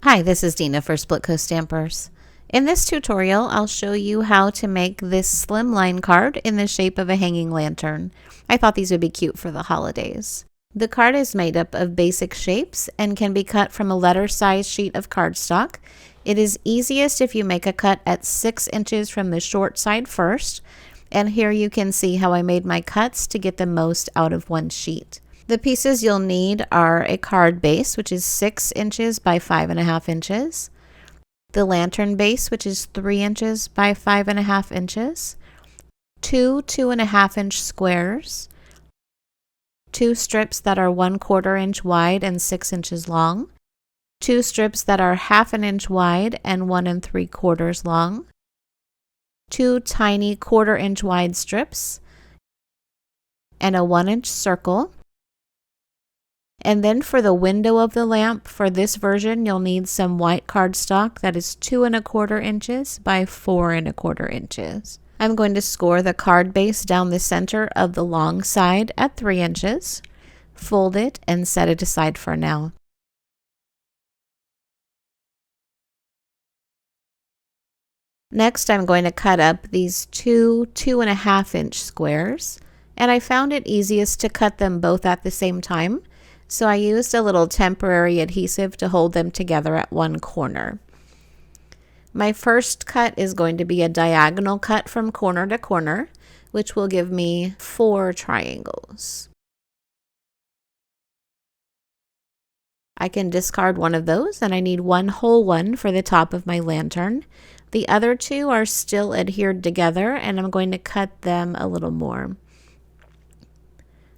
Hi, this is Dina for Splitcoaststampers. In this tutorial, I'll show you how to make this slimline card in the shape of a hanging lantern. I thought these would be cute for the holidays. The card is made up of basic shapes and can be cut from a letter-size sheet of cardstock. It is easiest if you make a cut at 6 inches from the short side first, and here you can see how I made my cuts to get the most out of one sheet. The pieces you'll need are a card base, which is 6 inches by 5.5 inches, the lantern base, which is 3 inches by 5.5 inches, two 2.5-inch squares, 2 strips that are 1/4 inch wide and 6 inches long, 2 strips that are 1/2 inch wide and 1 3/4 long, 2 tiny 1/4 inch wide strips, and a 1-inch circle. And then for the window of the lamp, for this version, you'll need some white cardstock that is 2 1/4 inches by 4 1/4 inches. I'm going to score the card base down the center of the long side at 3 inches, fold it, and set it aside for now. Next, I'm going to cut up these two 2.5-inch squares, and I found it easiest to cut them both at the same time. So I used a little temporary adhesive to hold them together at one corner. My first cut is going to be a diagonal cut from corner to corner, which will give me 4 triangles. I can discard one of those, and I need one whole one for the top of my lantern. The other 2 are still adhered together, and I'm going to cut them a little more.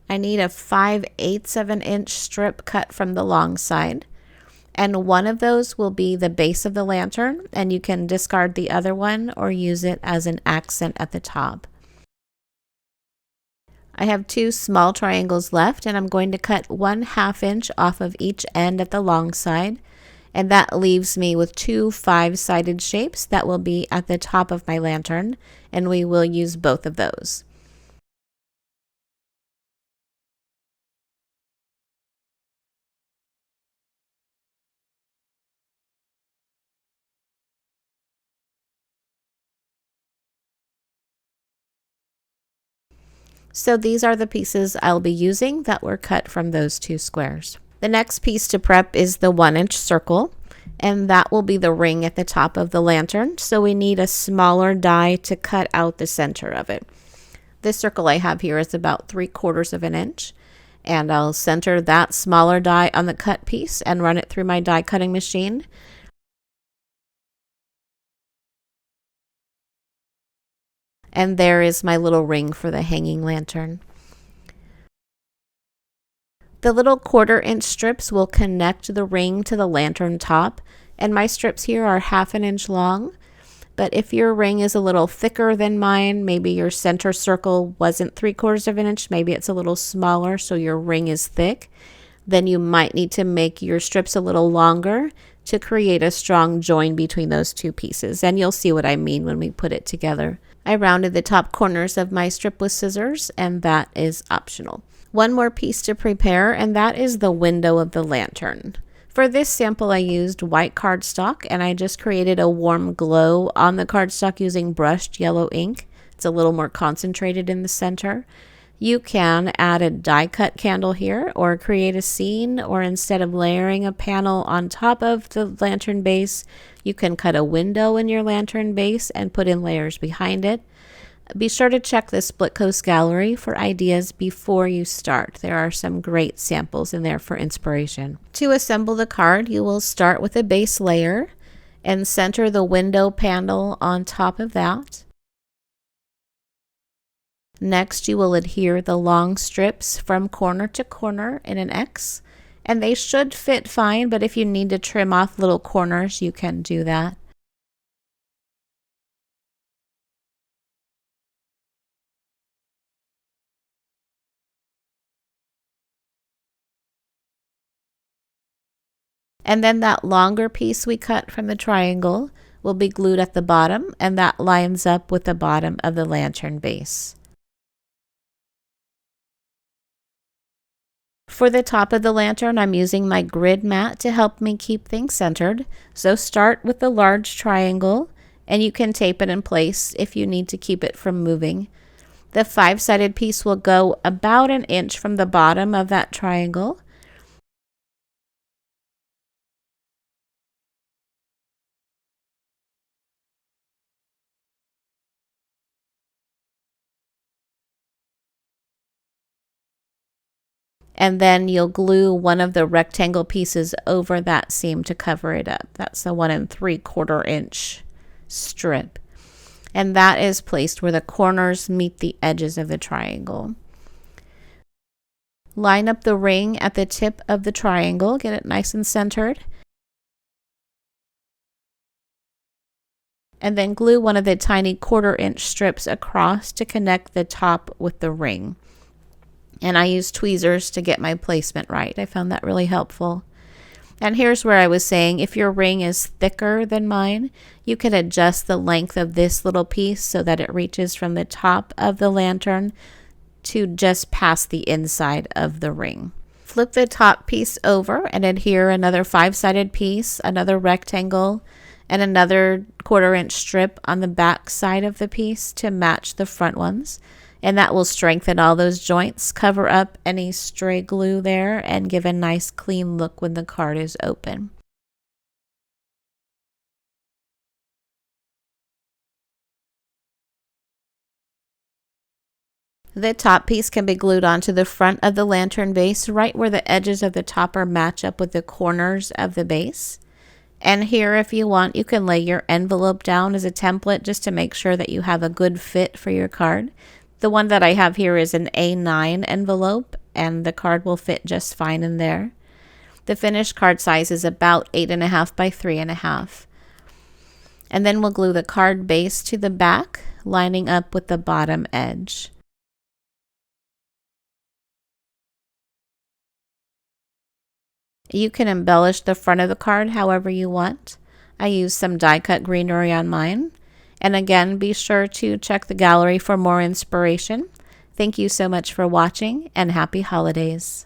I need a 5/8 of an inch strip cut from the long side, and one of those will be the base of the lantern, and you can discard the other one or use it as an accent at the top. I have 2 small triangles left, and I'm going to cut 1/2 inch off of each end at the long side, and that leaves me with 2 5-sided shapes that will be at the top of my lantern, and we will use both of those. So these are the pieces I'll be using that were cut from those 2 squares. The next piece to prep is the 1-inch circle, and that will be the ring at the top of the lantern. So we need a smaller die to cut out the center of it. This circle I have here is about 3/4 of an inch, and I'll center that smaller die on the cut piece and run it through my die cutting machine. And there is my little ring for the hanging lantern. The little 1/4 inch strips will connect the ring to the lantern top, and my strips here are 1/2 inch long. But if your ring is a little thicker than mine, maybe your center circle wasn't 3/4 of an inch, maybe it's a little smaller, so your ring is thick, then you might need to make your strips a little longer to create a strong join between those 2 pieces, and you'll see what I mean when we put it together. I rounded the top corners of my strip with scissors, and that is optional. One more piece to prepare, and that is the window of the lantern. For this sample, I used white cardstock, and I just created a warm glow on the cardstock using brushed yellow ink. It's a little more concentrated in the center. You can add a die cut candle here, or create a scene, or instead of layering a panel on top of the lantern base, you can cut a window in your lantern base and put in layers behind it. Be sure to check the Split Coast gallery for ideas before you start. There are some great samples in there for inspiration. To assemble the card, you will start with a base layer and center the window panel on top of that. Next, you will adhere the long strips from corner to corner in an X, and they should fit fine, but if you need to trim off little corners, you can do that. And then that longer piece we cut from the triangle will be glued at the bottom, and that lines up with the bottom of the lantern base. For the top of the lantern, I'm using my grid mat to help me keep things centered. So start with the large triangle, and you can tape it in place if you need to keep it from moving. The 5-sided piece will go about an inch from the bottom of that triangle. And then you'll glue one of the rectangle pieces over that seam to cover it up. That's the 1 3/4 inch strip. And that is placed where the corners meet the edges of the triangle. Line up the ring at the tip of the triangle, get it nice and centered. And then glue one of the tiny 1/4 inch strips across to connect the top with the ring. And I use tweezers to get my placement right. I found that really helpful. And here's where I was saying, if your ring is thicker than mine, you can adjust the length of this little piece so that it reaches from the top of the lantern to just past the inside of the ring. Flip the top piece over and adhere another 5-sided piece, another rectangle, and another 1/4 inch strip on the back side of the piece to match the front ones. And that will strengthen all those joints, cover up any stray glue there, and give a nice clean look when the card is open. The top piece can be glued onto the front of the lantern base, right where the edges of the topper match up with the corners of the base. And here, if you want, you can lay your envelope down as a template just to make sure that you have a good fit for your card. The one that I have here is an A9 envelope, and the card will fit just fine in there. The finished card size is about 8.5 by 3.5. And then we'll glue the card base to the back, lining up with the bottom edge. You can embellish the front of the card however you want. I used some die cut greenery on mine. And again, be sure to check the gallery for more inspiration. Thank you so much for watching, and happy holidays.